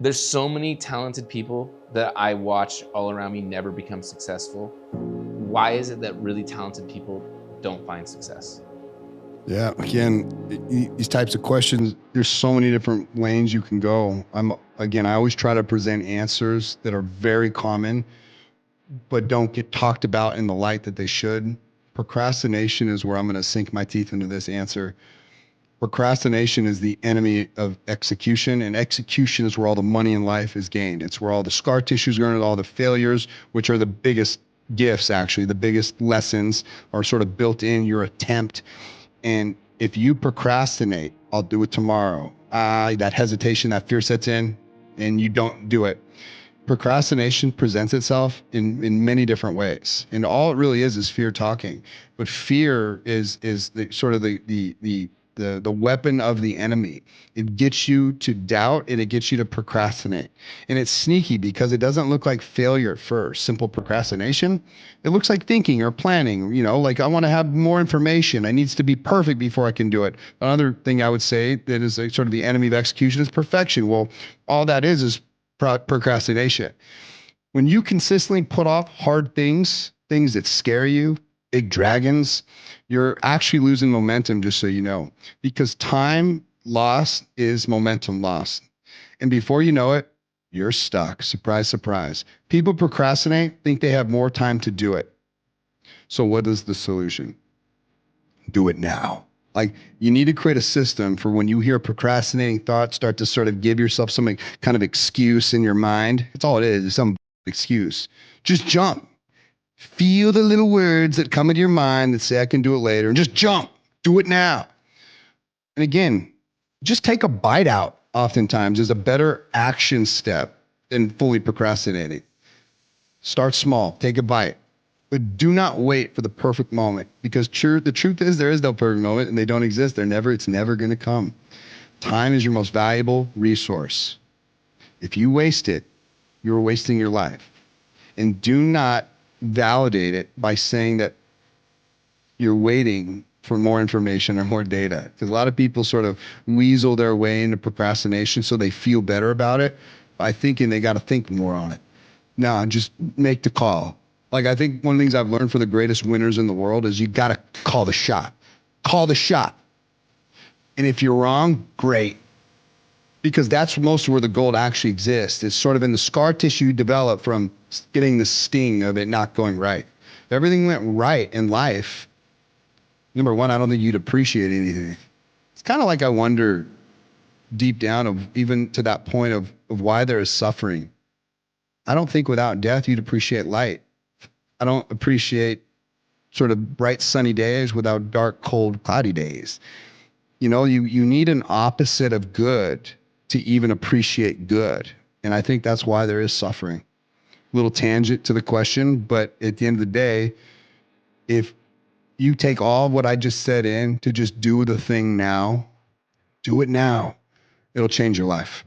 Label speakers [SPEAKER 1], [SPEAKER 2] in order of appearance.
[SPEAKER 1] There's so many talented people that I watch all around me never become successful. Why is it that really talented people don't find success?
[SPEAKER 2] Yeah, again, these types of questions, there's so many different lanes you can go. I always try to present answers that are very common, but don't get talked about in the light that they should. Procrastination is where I'm going to sink my teeth into this answer. Procrastination is the enemy of execution, and execution is where all the money in life is gained. It's where all the scar tissues are earned, all the failures, which are the biggest gifts, actually, the biggest lessons are sort of built in your attempt. And if you procrastinate, I'll do it tomorrow. That hesitation, that fear sets in, and you don't do it. Procrastination presents itself in many different ways, and all it really is fear talking. But fear is the sort of the weapon of the enemy. It gets you to doubt and it gets you to procrastinate. And it's sneaky because it doesn't look like failure at first. Simple procrastination, it looks like thinking or planning, like I want to have more information. I needs to be perfect before I can do it. Another thing I would say that is sort of the enemy of execution is perfection. Well, all that is procrastination. When you consistently put off hard things, things that scare you, big dragons, you're actually losing momentum, just so you know, because time lost is momentum lost. And before you know it, you're stuck. Surprise, surprise. People procrastinate, think they have more time to do it. So what is the solution? Do it now. Like, you need to create a system for when you hear procrastinating thoughts start to sort of give yourself some kind of excuse in your mind. It's all it is some excuse. Just jump. Feel the little words that come into your mind that say, I can do it later, and just jump. Do it now. And again, just take a bite out oftentimes is a better action step than fully procrastinating. Start small, take a bite. But do not wait for the perfect moment, because the truth is there is no perfect moment, and they don't exist. It's never going to come. Time is your most valuable resource. If you waste it, you're wasting your life. And do not validate it by saying that you're waiting for more information or more data. Because a lot of people sort of weasel their way into procrastination so they feel better about it by thinking they got to think more on it. No, just make the call. Like, I think one of the things I've learned from the greatest winners in the world is you got to call the shot. Call the shot. And if you're wrong, great. Because that's most of where the gold actually exists. It's sort of in the scar tissue you develop from getting the sting of it not going right. If everything went right in life, number one, I don't think you'd appreciate anything. It's kind of like I wonder deep down of even to that point of why there is suffering. I don't think without death you'd appreciate light. I don't appreciate sort of bright sunny days without dark, cold, cloudy days. You need an opposite of good to even appreciate good. And I think that's why there is suffering. Little tangent to the question, but at the end of the day, if you take all of what I just said in to just do the thing now, do it now. It'll change your life.